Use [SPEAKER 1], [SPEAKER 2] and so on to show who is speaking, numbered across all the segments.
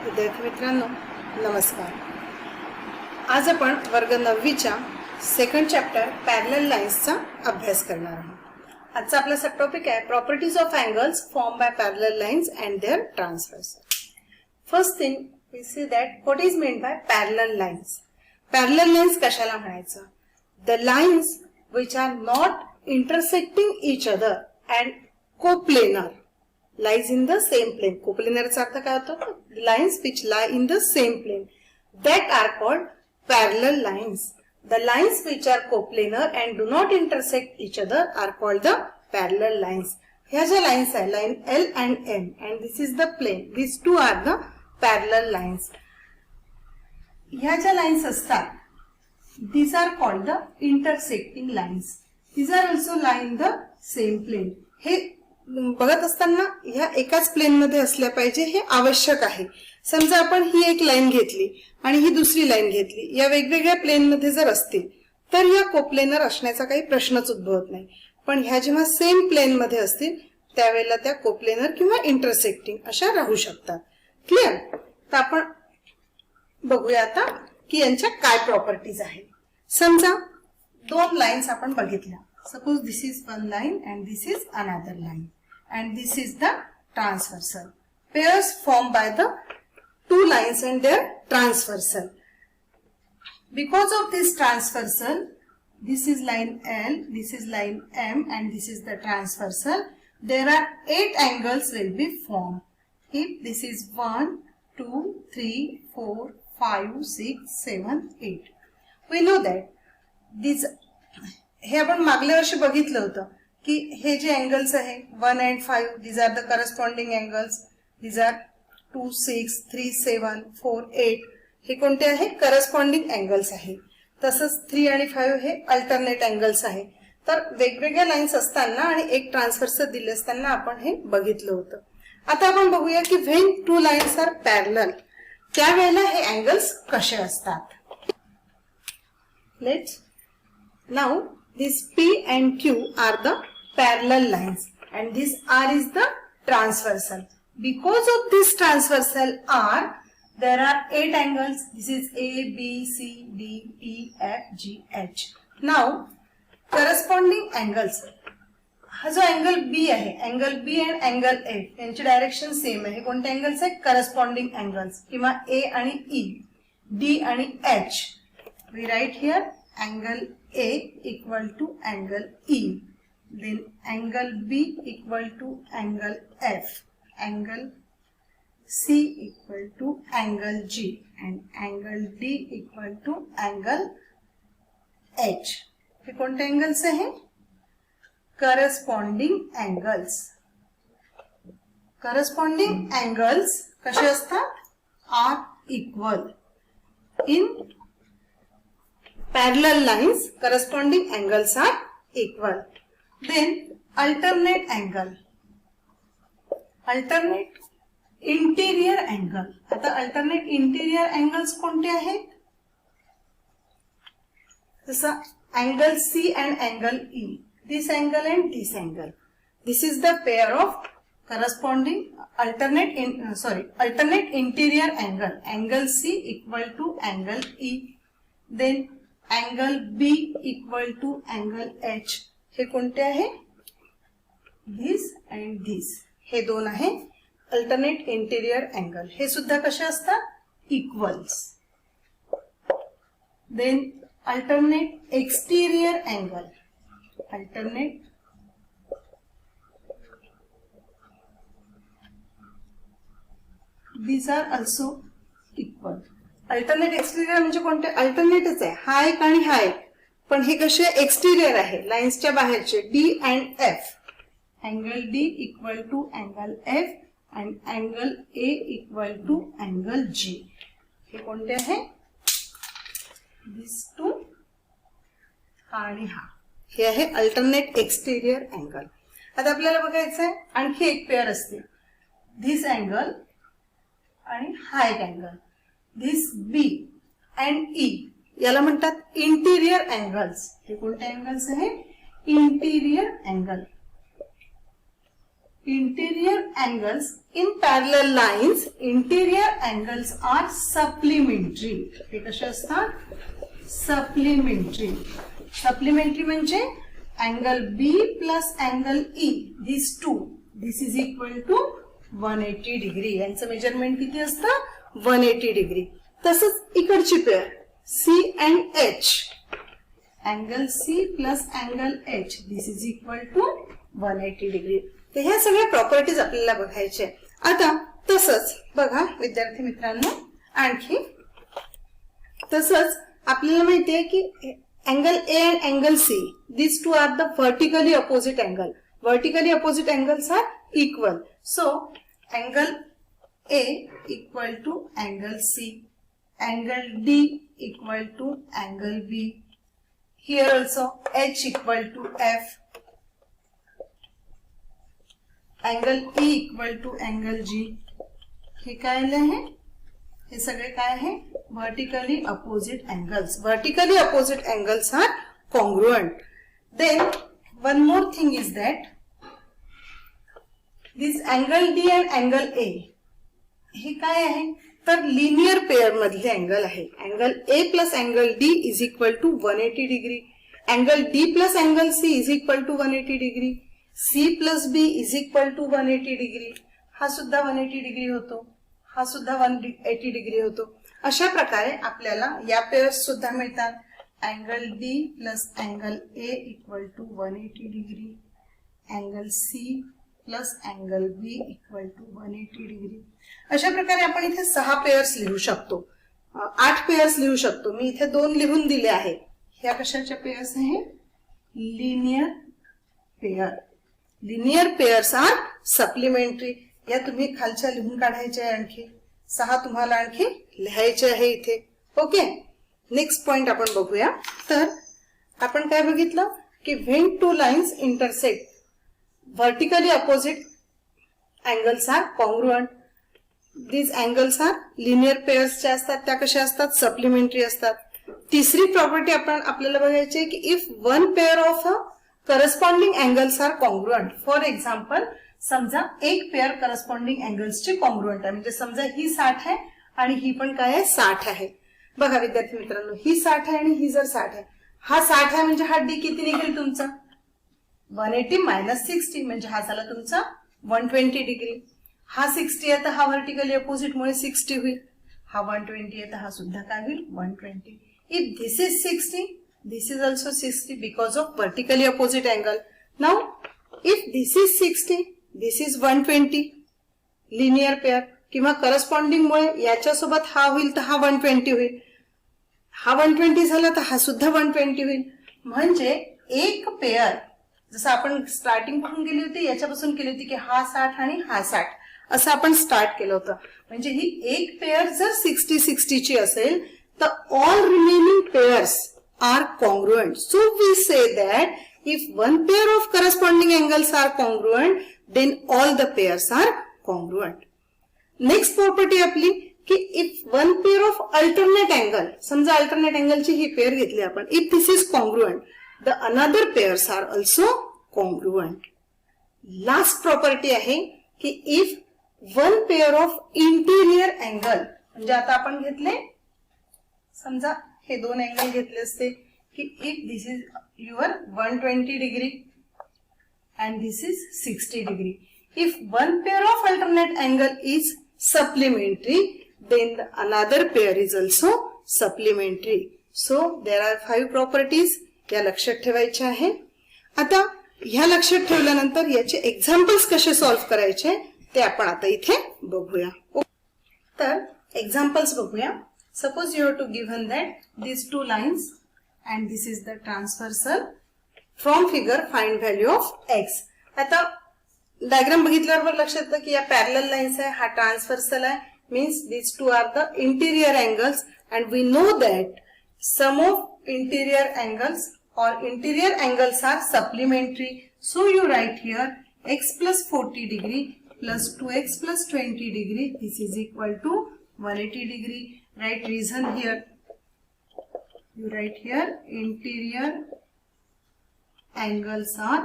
[SPEAKER 1] विद्यार्थी मित्रांनो नमस्कार। आज आपण वर्ग 9च्या सेकंड चॅप्टर पॅरलल लाईन्सचा अभ्यास करणार आहोत। आजचा आपला सब टॉपिक आहे properties of angles form by parallel lines and their transversal. First thing we see that what is mean by parallel lines. Parallel lines कशाला म्हणायचं? The lines which are not intersecting each other and coplanar lies in the same plane. Coplanar चा अर्थ काय होतो? Lines which lie in the same plane that are called parallel lines. The lines which are coplanar and do not intersect each other are called the parallel lines. ह्या ज्या lines आहे, line L and M, and this is the plane. These two are the parallel lines. ह्या ज्या lines असतात, these are called the intersecting lines. These are also lie in the same plane. हे बघत असताना ह्या एकाच plain मध्ये असल्या पाहिजे हे आवश्यक आहे। समजा आपण ही एक लाईन घेतली आणि ही दुसरी लाईन घेतली, या वेगवेगळ्या प्लेन मध्ये जर असतील तर या कोप्लेनर असण्याचा काही प्रश्नच उद्भवत नाही। पण ह्या जेव्हा सेम प्लेन मध्ये असतील त्यावेळेला त्या कोप्लेनर किंवा इंटरसेक्टिंग अशा राहू शकतात। क्लियर? तर आपण बघूया आता की यांच्या काय प्रॉपर्टीज आहेत। समजा दोन लाईन्स आपण बघितल्या। Suppose this is one line and this is another line and this is the transversal. Pairs form by the two lines and their transversal. Because of this transversal, this is line L, this is line M, and this is the transversal. There are 8 angles will be formed. If this is 1, 2, 3, 4, 5, 6, 7, 8. We know that these हे आपण मागल्या वर्षी बघितलं होतं की हे जे angles आहे 1 and 5 these are the corresponding angles. These are 2, 6, 3, 7, 4, 8 हे कोणते आहे? करस्पॉन्डिंग अँगल्स आहे। तसंच 3 आणि 5 हे अल्टरनेट अँगल्स आहे। तर वेगवेगळ्या लाईन्स असताना आणि एक ट्रान्सव्हर्सल दिले असताना आपण हे बघितलं होतं। आता आपण बघूया की when two lines are parallel त्यावेळेला हे अँगल्स कसे असतात। Let's now this P and Q are the parallel lines and this R is the transversal. Because of this transversal R, there are 8 angles. This is A, B, C, D, E, F, G, H. Now corresponding angles. हा जो angle B आहे, angle B and angle F यांची direction same आहे। कोणते angles आहेत? Corresponding angles किंवा A आणि E, D आणि H. We write here angle A equal to angle E, then angle B equal to angle F, angle C equal to angle G, and angle D equal to angle H. हे कोणते angles आहे? Corresponding angles. Corresponding angles कसे असतात? Are equal in parallel lines corresponding angles are equal. Then alternate angle, alternate interior angle. आता alternate interior angles कोणते आहेत? जसं angle C and angle E, this angle and this angle. This is the pair of corresponding alternate interior angle. Angle C equal to angle E. Then angle B equal to angle H. हे कोणते आहे? This and this. हे दोन आहे alternate interior angle. हे सुद्धा कसे असतात? Equals. Then alternate exterior angle, alternate these are also equal. Alternate exterior म्हणजे कोणते? अल्टरनेटच आहे, हा एक आणि हा एक, पण हे कसे एक्सटिरियर आहे लाईन्सच्या बाहेरचे D and F. Angle D equal to angle F and angle A equal to angle G. हे कोणते आहे? दिस टू, हा आणि हा, हे आहे अल्टरनेट एक्सटिरियर अँगल। आता आपल्याला बघायचं आहे आणखी एक पेअर असते, धिस अँगल आणि हा एक angle, this B and E याला म्हणतात इंटिरियर अँगल्स। हे कोणते अँगल्स आहेत? Interior angle. interior angles in parallel lines, interior angles are supplementary. हे कसे असतात? Supplementary. Supplementary म्हणजे angle B plus angle E, these two, this is equal to 180 degree. यांचं मेजरमेंट किती असतं? 180 degree. तसंच इकडची pair C and H, angle C plus angle H, this is equal to 180 degree. तर ह्या सगळ्या प्रॉपर्टीज आपल्याला बघायच्या. आता तसंच बघा विद्यार्थी मित्रांनो, आणखी तसंच आपल्याला माहिती आहे की angle A and angle C, these two are the vertically opposite angle. Vertically opposite angles are equal. So angle A equal to angle C, angle D equal to angle B. Here also H equal to F, angle E equal to angle G. हे काय आहे? हे सगळे काय आहे? Vertically opposite angles. Vertically opposite angles are congruent. Then one more thing is that this angle D and angle A, हे काय आहे? तर लिनियर पेअर मधले अँगल आहे. Angle A plus angle D is equal to 180 degree. Angle D plus angle C is equal to 180 degree. C plus B is equal to 180 degree. हा सुद्धा 180 degree होतो, हा सुद्धा 180 डिग्री होतो. अशा प्रकारे आपल्याला या पेअर्स सुद्धा मिळतात. Angle D plus angle A equal to 180 degree. Angle C plus angle B equal to 180 degree. अशा प्रकारे आपण इथे 6 पेअर्स लिहू शकतो, 8 पेअर्स लिहू शकतो. मी इथे 2 लिहून दिले आहे. ह्या कशाच्या पेअर्स आहे? Linear pair. Linear pairs are supplementary. या तुम्ही खालच्या लिहून काढायच्या आहे. आणखी 6 तुम्हाला आणखी लिहायचे आहे इथे. ओके, नेक्स्ट पॉइंट आपण बघूया. तर आपण काय बघितलं की when two lines intersect, vertically opposite angles are congruent. These angles are linear pairs च्या असतात. त्या कशा असतात? सप्लिमेंटरी असतात. तिसरी प्रॉपर्टी आपण आपल्याला बघायची आहे की if one pair of corresponding angles are congruent. For example, समजा एक पेअर करस्पॉन्डिंग अँगल्सची कॉन्ग्रुएंट आहे. म्हणजे समजा ही 60 आहे आणि ही पण काय आहे? 60 आहे. बघा विद्यार्थी मित्रांनो, ही 60 आहे आणि ही जर 60 आहे, हा 60 आहे म्हणजे हा डी किती निघेल तुमचा? 180 मायनस 60 म्हणजे हा झाला तुमचा 120 डिग्री. हा 60 आहे तर हा व्हर्टिकली अपोजिट मुळे 60 होईल. हा 120 आहे तर हा सुद्धा काय होईल? 120. If this is 60, this is also 60 because of vertically opposite angle. Now if this is 60, this is 120, linear pair किंवा करस्पॉन्डिंग मुळे याच्यासोबत हा होईल तर हा 120 होईल. हा 120 झाला तर हा सुद्धा 120 होईल. म्हणजे एक पेअर, जसं आपण स्टार्टिंग पासून केली होती, याच्यापासून केली होती की हा 60 आणि हा 60 असं आपण स्टार्ट केलं होतं. म्हणजे ही एक पेअर जर 60-60 ची असेल तर all remaining pairs are congruent. So we say that if one pair of corresponding angles are congruent, then all the pairs are congruent. Next property आपली की if one pair of alternate angle, समजा alternate अँगलची ही pair घेतली आपण, if this is congruent, the another pairs are also congruent. Last property आहे की if one pair of interior angle, म्हणजे आता आपण घेतले, समजा हे 2 अँगल घेतले असते की if this is your 120 degree and this is 60 degree. If one pair of alternate angle is supplementary, then the another pair is also supplementary. So there are 5 properties. या लक्षात ठेवायचे आहे. आता ह्या लक्षात ठेवल्यानंतर याचे एक्झाम्पल्स कसे सॉल्व्ह करायचे ते आपण आता इथे बघूया. तर एक्झाम्पल्स बघूया. Suppose you have to given that these 2 lines and this is the transversal. From figure find value of x. आता डायग्राम बघितल्यावर लक्षात येतं की या पॅरलल लाईन्स आहे, हा ट्रान्सव्हर्सल आहे, means these 2 are the interior angles and we know that sum of interior angles or interior angles are supplementary. So you write here x plus 40 degree plus 2x plus 20 degree. This is equal to 180 degree. Write reason here. You write here interior angles are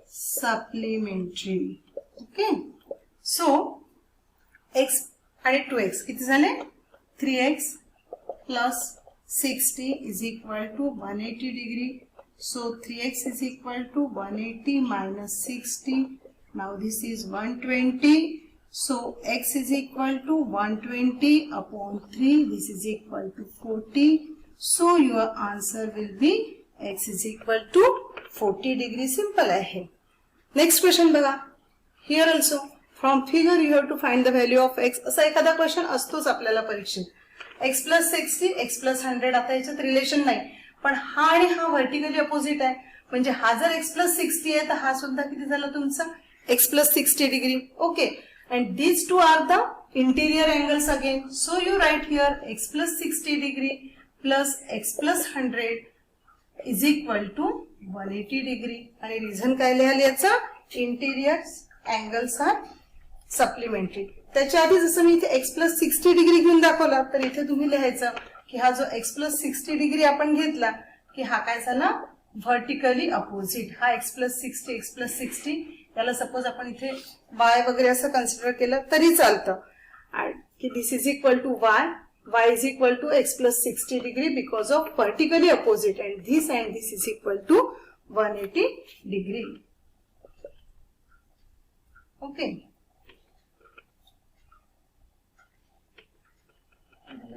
[SPEAKER 1] supplementary. Okay. So x आणि 2x किती झाले 3x plus 60 is equal to 180 degree. So 3x is equal to 180 minus 60. Now this is 120. So x is equal to 120 upon 3. This is equal to 40. So your answer will be x is equal to 40 degree. Simple आहे. Next question बघा. Here also from figure you have to find the value of x. असा एखादा question असतोच आपल्याला परीक्षेत. x plus 60, x plus 100. आता याच्यात relation नाही, पण हा आणि हा व्हर्टिकली अपोजिट आहे. म्हणजे हा जर x plus 60 आहे तर हा सुद्धा किती झाला तुमचा x plus 60 degree. Okay. And these two are the interior angles again. So you write here x plus 60 degree plus x plus 100 is equal to 180 degree. आणि रिझन काय लिहाल याचा इंटिरियर अँगल्स आर सप्लिमेंटरी. त्याच्या आधी जसं मी इथे x plus 60 degree घेऊन दाखवला तर इथे तुम्ही लिहायचं की हा जो x plus 60 डिग्री आपण घेतला की हा काय झाला व्हर्टिकली अपोजिट. हा x plus 60 याला सपोज आपण इथे y वगैरे असं कन्सिडर केलं तरी चालतं की this is equal to y is equal to x plus 60 degree because of vertically opposite and this is equal to 180 degree. Okay.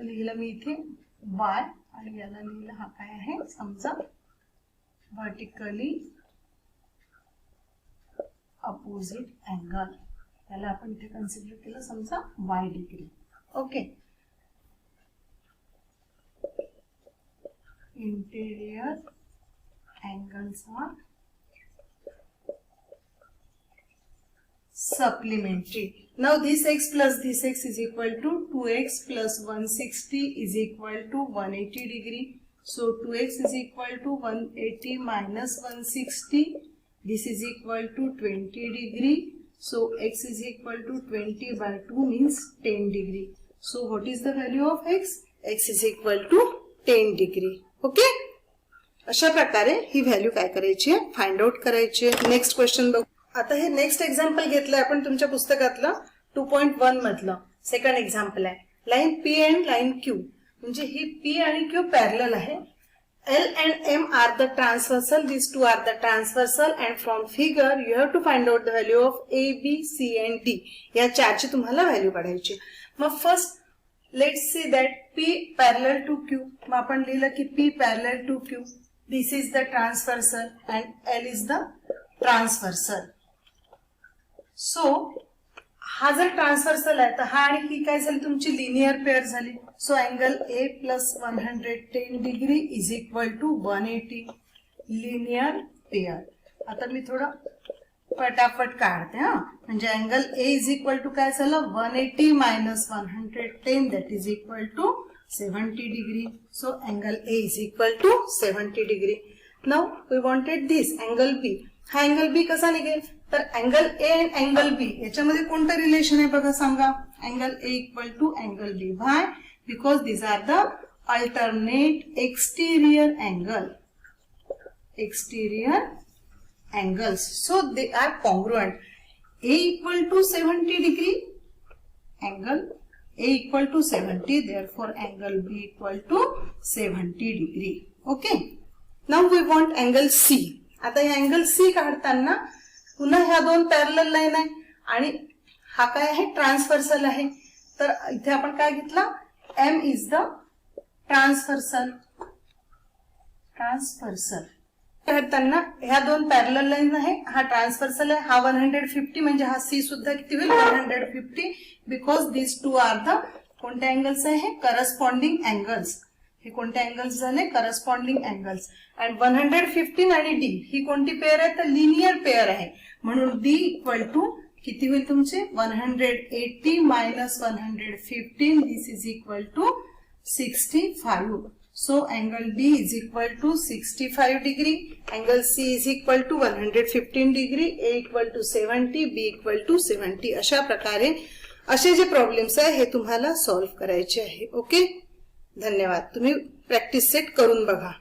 [SPEAKER 1] लिहिलं मी इथे y आणि याला लिहिलं हा काय आहे समजा व्हर्टिकली अपोजिट अँगल. याला आपण इथे कन्सिडर केलं समजा y degree. Okay. Interior angles are supplementary. Now this x plus this x is equal to 2x plus 160 is equal to 180 degree. So 2x is equal to 180 minus 160. This is equal to 20 degree. So x is equal to 20 by 2 means 10 degree. So what is the value of x? X is equal to 10 degree. Okay. अशा प्रकारे ही value काय करायची आहे find out करायची आहे. Next question बघू. आता हे नेक्स्ट एक्झाम्पल घेतलंय आपण तुमच्या पुस्तकातलं 2.1 मधलं सेकंड एक्झाम्पल आहे. Line P and line Q म्हणजे ही P आणि Q पॅरलल आहे. L and M are the transversal. These two are the transversal and from figure you have to find out the value of A, B, C and D. या चारची तुम्हाला value काढायची. मग first let's see that P parallel to Q. मग आपण लिहिलं की P parallel to Q. This is the transversal and L is the transversal. So हा जर ट्रान्सव्हर्सल आहे तर हा आणि ही काय झाली तुमची लिनियर पेअर झाली. So angle A plus 110 degree is equal to 180 linear pair. आता मी थोडं पटापट काढते हा. म्हणजे angle A is equal to काय झालं 180 minus 110 that is equal to 70 degree. So angle A is equal to 70 degree. Now we wanted this angle B. हा अँगल B कसा निघेल तर angle A and angle B याच्यामध्ये कोणतं relation आहे बघा सांगा. Angle A equal to angle B. Why? Because these are the alternate exterior angles. So they are congruent. A equal to 70 degree, angle A equal to 70, therefore angle B equal to 70 degree. Okay. Now we want angle C. आता हे angle C काढताना पुन्हा ह्या दोन parallel line आहे आणि हा काय आहे ट्रान्सव्हर्सल आहे. तर इथे आपण काय घेतला M इज द ट्रान्सव्हर्सल. काढताना ह्या दोन पॅरलल लाईन आहे. हा ट्रान्सव्हर्सल आहे. हा 150 म्हणजे हा C सुद्धा किती होईल 150 because this two are the कोणत्या अँगल्स आहे करस्पॉन्डिंग अँगल्स. हे कोणते अँगल्स झाले करस्पॉन्डिंग अँगल्स. अँड 115 आणि D ही कोणती पेअर आहे तर लिनियर पेअर आहे. म्हणून D इक्वल टू किती होईल तुमचे 180 minus 115 this is equal to 65. So angle D is equal to 65 degree. Angle C is equal to 115 degree. A equal to 70, B equal to 70. अशा प्रकारे असे जे प्रॉब्लेम्स आहे हे तुम्हाला सॉल्व्ह करायचे आहे. ओके. धन्यवाद. तुम्ही प्रॅक्टिस सेट करून बघा.